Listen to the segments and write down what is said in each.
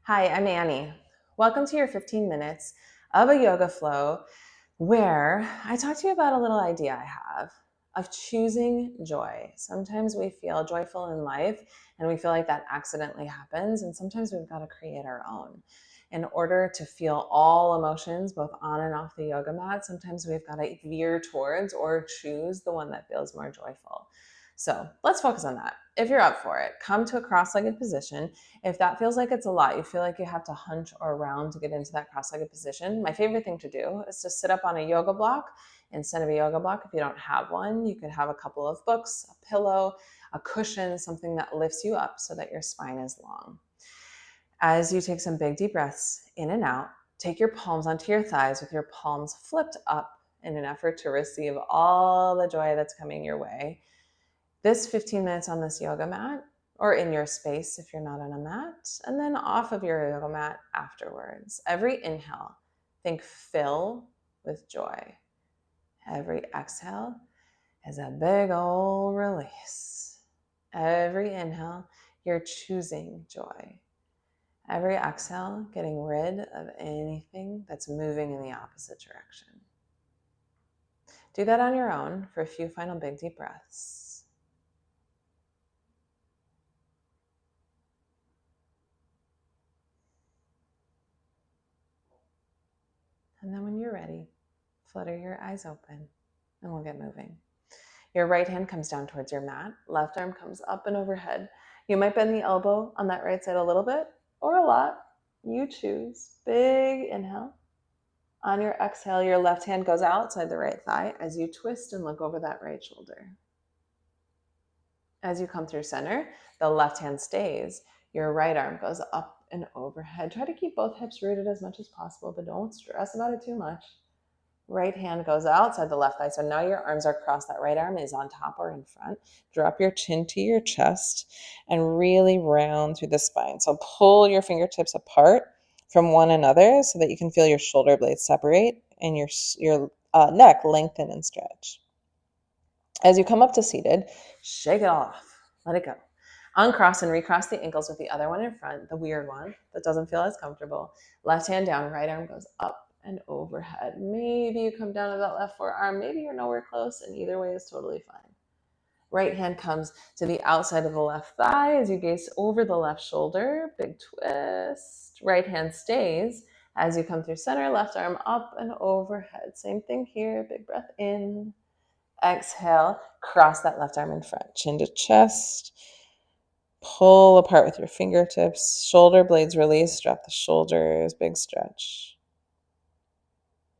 Hi, I'm Annie. Welcome to your 15 minutes of a yoga flow where I talk to you about a little idea I have of choosing joy. Sometimes we feel joyful in life and we feel like that accidentally happens, and sometimes we've got to create our own. In order to feel all emotions, both on and off the yoga mat, sometimes we've got to veer towards or choose the one that feels more joyful. So let's focus on that. If you're up for it, come to a cross-legged position. If that feels like it's a lot, you feel like you have to hunch or round to get into that cross-legged position, my favorite thing to do is to sit up on a yoga block instead of a yoga block. If you don't have one, you could have a couple of books, a pillow, a cushion, something that lifts you up so that your spine is long. As you take some big deep breaths in and out, take your palms onto your thighs with your palms flipped up in an effort to receive all the joy that's coming your way. This 15 minutes on this yoga mat, or in your space if you're not on a mat, and then off of your yoga mat afterwards. Every inhale, think fill with joy. Every exhale is a big old release. Every inhale, you're choosing joy. Every exhale, getting rid of anything that's moving in the opposite direction. Do that on your own for a few final big deep breaths. And then when you're ready, flutter your eyes open and we'll get moving. Your right hand comes down towards your mat. Left arm comes up and overhead. You might bend the elbow on that right side a little bit or a lot. You choose. Big inhale. On your exhale, your left hand goes outside the right thigh as you twist and look over that right shoulder. As you come through center, the left hand stays. Your right arm goes up and overhead. Try to keep both hips rooted as much as possible, but don't stress about it too much. Right hand goes outside the left thigh. So now your arms are crossed. That right arm is on top or in front. Drop your chin to your chest and really round through the spine. So pull your fingertips apart from one another so that you can feel your shoulder blades separate and your neck lengthen and stretch. As you come up to seated, shake it off. Let it go. Uncross and recross the ankles with the other one in front, the weird one that doesn't feel as comfortable. Left hand down, right arm goes up and overhead. Maybe you come down to that left forearm. Maybe you're nowhere close, and either way is totally fine. Right hand comes to the outside of the left thigh as you gaze over the left shoulder. Big twist. Right hand stays as you come through center. Left arm up and overhead. Same thing here. Big breath in. Exhale, cross that left arm in front, chin to chest. Pull apart with your fingertips. Shoulder blades release, drop the shoulders, big stretch.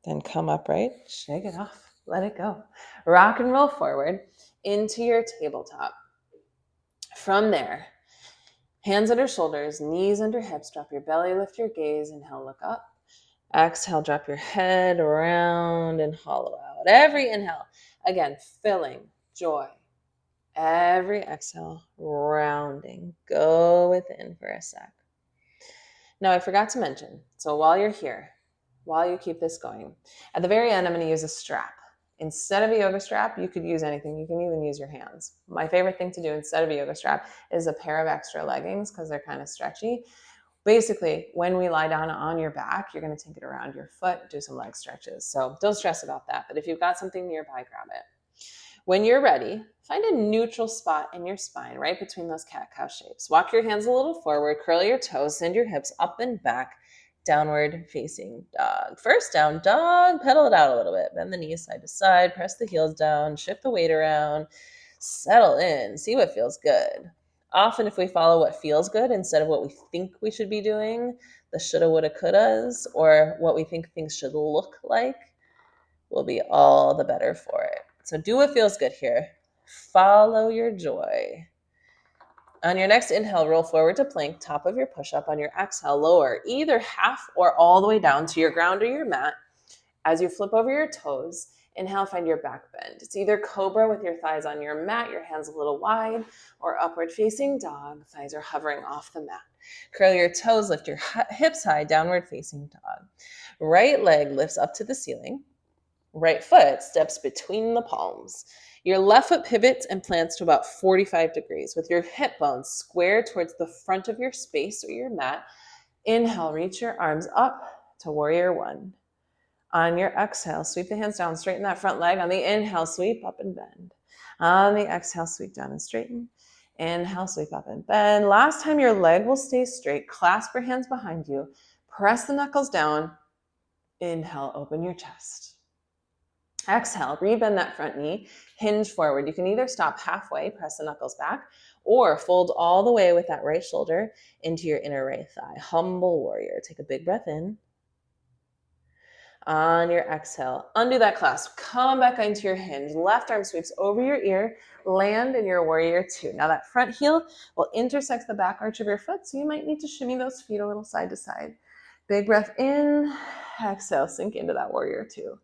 Then come upright, shake it off, let it go. Rock and roll forward into your tabletop. From there, hands under shoulders, knees under hips, drop your belly, lift your gaze, inhale, look up. Exhale, drop your head around and hollow out. Every inhale, again, filling joy. Every exhale, rounding. Go within for a sec. Now, I forgot to mention, so while you're here, while you keep this going, at the very end, I'm going to use a strap. Instead of a yoga strap, you could use anything. You can even use your hands. My favorite thing to do instead of a yoga strap is a pair of extra leggings because they're kind of stretchy. Basically, when we lie down on your back, you're going to take it around your foot, do some leg stretches. So don't stress about that. But if you've got something nearby, grab it. When you're ready, find a neutral spot in your spine, right between those cat-cow shapes. Walk your hands a little forward, curl your toes, send your hips up and back, downward facing dog. First down dog, pedal it out a little bit. Bend the knees side to side, press the heels down, shift the weight around, settle in, see what feels good. Often if we follow what feels good instead of what we think we should be doing, the shoulda, woulda, couldas, or what we think things should look like, will be all the better for it. So do what feels good here. Follow your joy. On your next inhale, roll forward to plank, top of your push-up. On your exhale, lower either half or all the way down to your ground or your mat. As you flip over your toes, inhale, find your back bend. It's either cobra with your thighs on your mat, your hands a little wide, or upward facing dog, thighs are hovering off the mat. Curl your toes, lift your hips high, downward facing dog. Right leg lifts up to the ceiling. Right foot steps between the palms. Your left foot pivots and plants to about 45 degrees with your hip bones square towards the front of your space or your mat. Inhale, reach your arms up to warrior one. On your exhale, sweep the hands down, straighten that front leg. On the inhale, sweep up and bend. On the exhale, sweep down and straighten. Inhale, sweep up and bend. Last time, your leg will stay straight. Clasp your hands behind you. Press the knuckles down. Inhale, open your chest. Exhale, rebend that front knee, hinge forward. You can either stop halfway, press the knuckles back, or fold all the way with that right shoulder into your inner right thigh. Humble warrior. Take a big breath in. On your exhale, undo that clasp. Come back into your hinge. Left arm sweeps over your ear. Land in your warrior two. Now that front heel will intersect the back arch of your foot, so you might need to shimmy those feet a little side to side. Big breath in. Exhale, sink into that warrior two.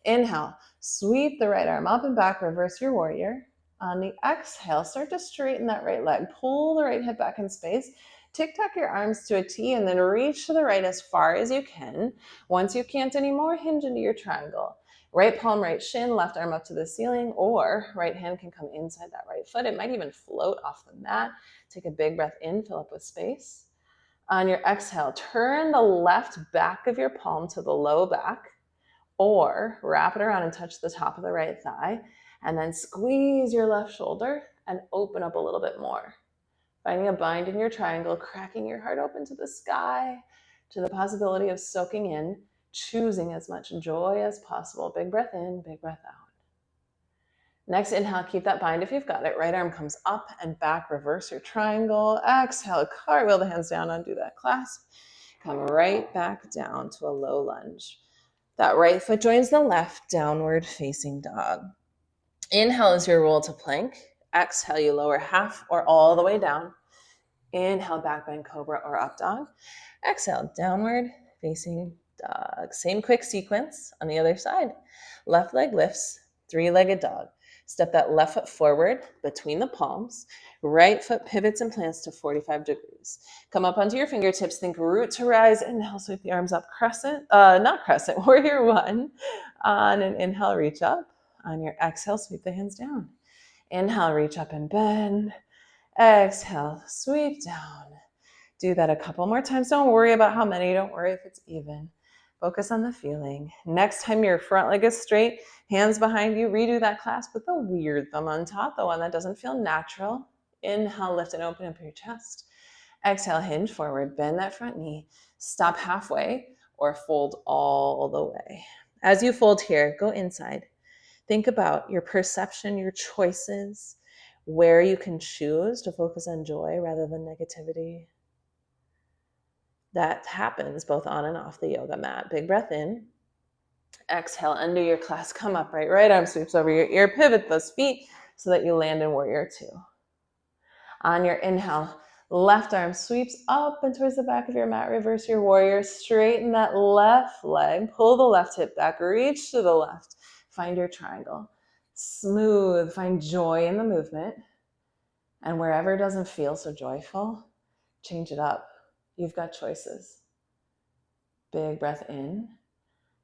Inhale, sweep the right arm up and back, reverse your warrior. On the exhale, start to straighten that right leg. Pull the right hip back in space. Tic-tac your arms to a T and then reach to the right as far as you can. Once you can't anymore, hinge into your triangle. Right palm, right shin, left arm up to the ceiling, or right hand can come inside that right foot. It might even float off the mat. Take a big breath in, fill up with space. On your exhale, turn the left back of your palm to the low back, or wrap it around and touch the top of the right thigh, and then squeeze your left shoulder and open up a little bit more. Finding a bind in your triangle, cracking your heart open to the sky, to the possibility of soaking in, choosing as much joy as possible. Big breath in, big breath out. Next inhale, keep that bind if you've got it. Right arm comes up and back, reverse your triangle. Exhale, cartwheel the hands down, undo that clasp. Come right back down to a low lunge. That right foot joins the left, downward facing dog. Inhale is your roll to plank. Exhale, you lower half or all the way down. Inhale, back bend cobra or up dog. Exhale, downward facing dog. Same quick sequence on the other side. Left leg lifts, three-legged dog. Step that left foot forward between the palms. Right foot pivots and plants to 45 degrees. Come up onto your fingertips. Think root to rise. Inhale, sweep the arms up. Crescent, not crescent, warrior one. On an inhale, reach up. On your exhale, sweep the hands down. Inhale, reach up and bend. Exhale, sweep down. Do that a couple more times. Don't worry about how many. Don't worry if it's even. Focus on the feeling. Next time your front leg is straight, hands behind you, redo that clasp with a weird thumb on top, the one that doesn't feel natural. Inhale, lift and open up your chest. Exhale, hinge forward, bend that front knee. Stop halfway or fold all the way. As you fold here, go inside. Think about your perception, your choices, where you can choose to focus on joy rather than negativity. That happens both on and off the yoga mat. Big breath in. Exhale, undo your clasp, come upright. Right arm sweeps over your ear. Pivot those feet so that you land in warrior two. On your inhale, left arm sweeps up and towards the back of your mat. Reverse your warrior. Straighten that left leg. Pull the left hip back. Reach to the left. Find your triangle. Smooth. Find joy in the movement. And wherever it doesn't feel so joyful, change it up. You've got choices. Big breath in.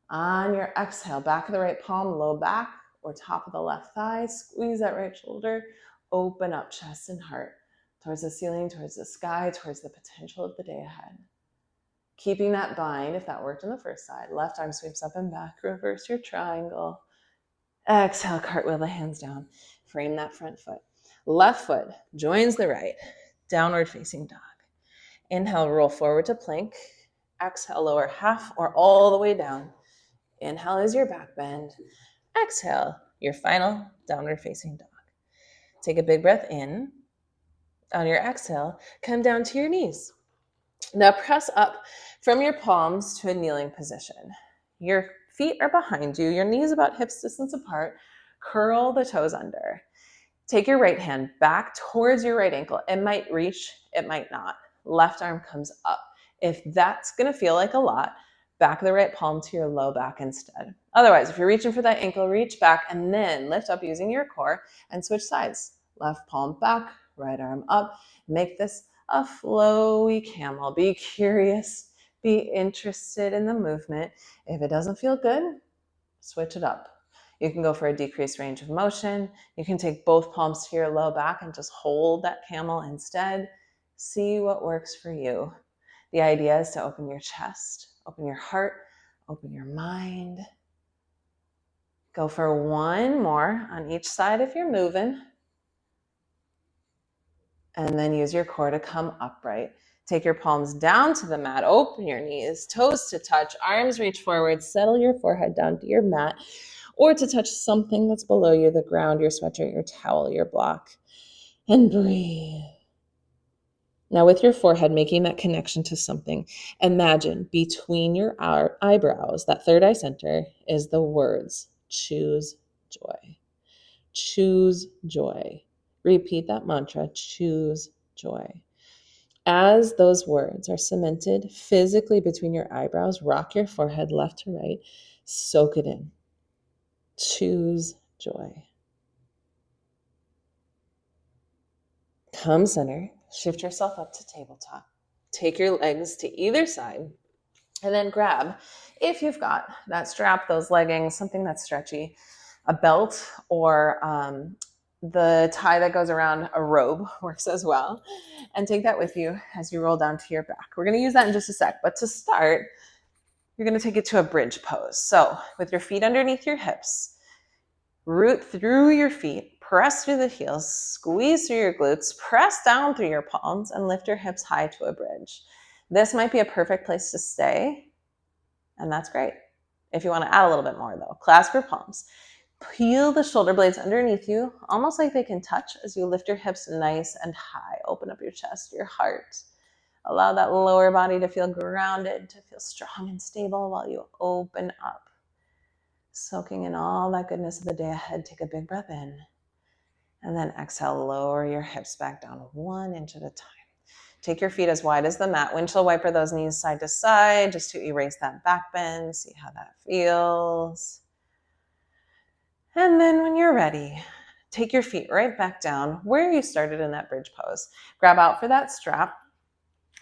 On your exhale, back of the right palm, low back or top of the left thigh. Squeeze that right shoulder. Open up chest and heart towards the ceiling, towards the sky, towards the potential of the day ahead. Keeping that bind, if that worked on the first side. Left arm sweeps up and back. Reverse your triangle. Exhale, cartwheel the hands down. Frame that front foot. Left foot joins the right. Downward facing dog. Inhale, roll forward to plank. Exhale, lower half or all the way down. Inhale is your back bend. Exhale, your final downward facing dog. Take a big breath in. On your exhale, come down to your knees. Now press up from your palms to a kneeling position. Your feet are behind you, your knees about hips distance apart. Curl the toes under. Take your right hand back towards your right ankle. It might reach, it might not. Left arm comes up. If that's going to feel like a lot, back of the right palm to your low back instead. Otherwise, if you're reaching for that ankle, reach back and then lift up using your core and switch sides. Left palm back, right arm up. Make this a flowy camel. Be curious, be interested in the movement. If it doesn't feel good, switch it up. You can go for a decreased range of motion. You can take both palms to your low back and just hold that camel instead. See what works for you. The idea is to open your chest, open your heart, open your mind. Go for one more on each side if you're moving. And then use your core to come upright. Take your palms down to the mat, open your knees, toes to touch, arms reach forward, settle your forehead down to your mat, or to touch something that's below you, the ground, your sweatshirt, your towel, your block, and breathe. Now with your forehead making that connection to something, imagine between your eyebrows, that third eye center, is the words, choose joy. Choose joy. Repeat that mantra, choose joy. As those words are cemented physically between your eyebrows, rock your forehead left to right, soak it in. Choose joy. Come center, shift yourself up to tabletop. Take your legs to either side, and then grab, if you've got that strap, those leggings, something that's stretchy, a belt, or the tie that goes around a robe works as well. And take that with you as you roll down to your back. We're going to use that in just a sec. But to start, you're going to take it to a bridge pose. So with your feet underneath your hips, root through your feet, press through the heels, squeeze through your glutes, press down through your palms, and lift your hips high to a bridge. This might be a perfect place to stay, and that's great. If you want to add a little bit more though, clasp your palms. Peel the shoulder blades underneath you, almost like they can touch as you lift your hips nice and high. Open up your chest, your heart. Allow that lower body to feel grounded, to feel strong and stable while you open up. Soaking in all that goodness of the day ahead, take a big breath in. And then exhale, lower your hips back down 1 inch at a time. Take your feet as wide as the mat. Windshield wiper those knees side to side just to erase that back bend. See how that feels. And then when you're ready, take your feet right back down where you started in that bridge pose. Grab out for that strap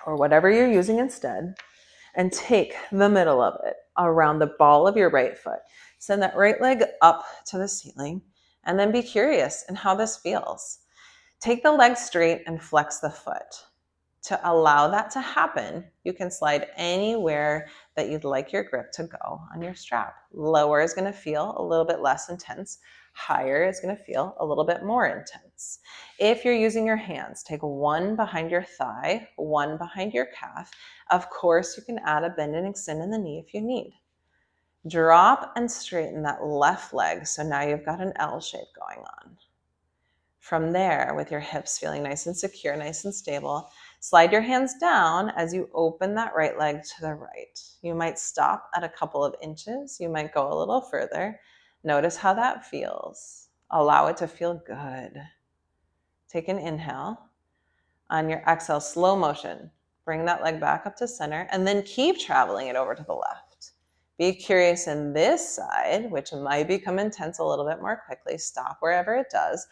or whatever you're using instead, and take the middle of it around the ball of your right foot. Send that right leg up to the ceiling, and then be curious in how this feels. Take the leg straight and flex the foot. To allow that to happen, you can slide anywhere that you'd like your grip to go on your strap. Lower is going to feel a little bit less intense. Higher is going to feel a little bit more intense. If you're using your hands, take one behind your thigh, one behind your calf. Of course, you can add a bend and extend in the knee if you need. Drop and straighten that left leg. So now you've got an L shape going on. From there, with your hips feeling nice and secure, nice and stable, slide your hands down as you open that right leg to the right. You might stop at a couple of inches. You might go a little further. Notice how that feels. Allow it to feel good. Take an inhale. On your exhale, slow motion. Bring that leg back up to center and then keep traveling it over to the left. Be curious in this side, which might become intense a little bit more quickly. Stop wherever it does.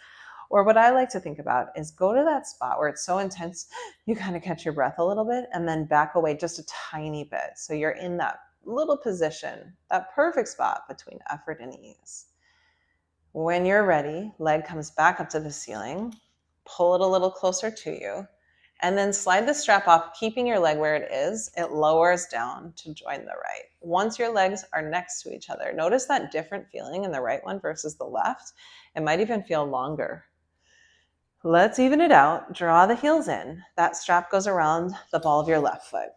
Or what I like to think about is go to that spot where it's so intense, you kind of catch your breath a little bit and then back away just a tiny bit. So you're in that little position, that perfect spot between effort and ease. When you're ready, leg comes back up to the ceiling, pull it a little closer to you, and then slide the strap off, keeping your leg where it is. It lowers down to join the right. Once your legs are next to each other, notice that different feeling in the right one versus the left. It might even feel longer. Let's even it out. Draw the heels in. That strap goes around the ball of your left foot.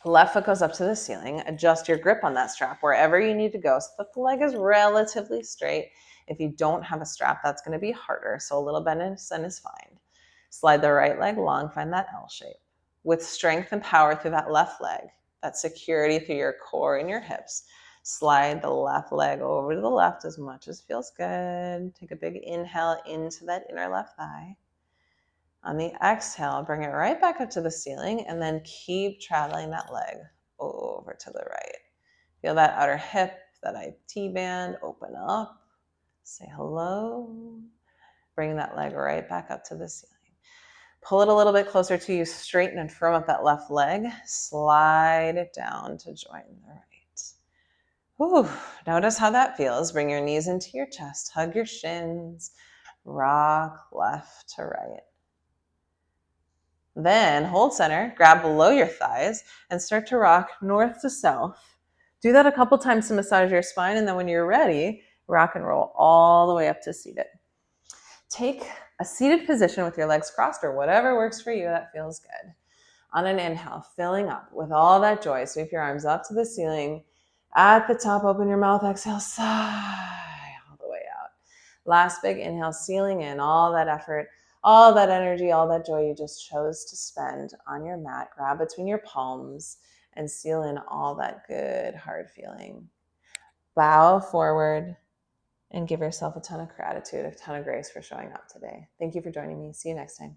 Left foot goes up to the ceiling. Adjust your grip on that strap wherever you need to go so that the leg is relatively straight. If you don't have a strap, that's going to be harder. So a little bend and extend is fine. Slide the right leg long, find that L shape. With strength and power through that left leg, that security through your core and your hips, slide the left leg over to the left as much as feels good. Take a big inhale into that inner left thigh. On the exhale, bring it right back up to the ceiling and then keep traveling that leg over to the right. Feel that outer hip, that IT band, open up. Say hello. Bring that leg right back up to the ceiling. Pull it a little bit closer to you, straighten and firm up that left leg. Slide it down to join the right. Ooh, notice how that feels. Bring your knees into your chest, hug your shins, rock left to right. Then hold center, grab below your thighs, and start to rock north to south. Do that a couple times to massage your spine, and then when you're ready, rock and roll all the way up to seated. Take a seated position with your legs crossed or whatever works for you that feels good. On an inhale, filling up with all that joy, sweep your arms up to the ceiling. At the top, open your mouth, exhale, sigh all the way out. Last big inhale, sealing in all that effort, all that energy, all that joy you just chose to spend on your mat. Grab between your palms and seal in all that good, hard feeling. Bow forward and give yourself a ton of gratitude, a ton of grace for showing up today. Thank you for joining me. See you next time.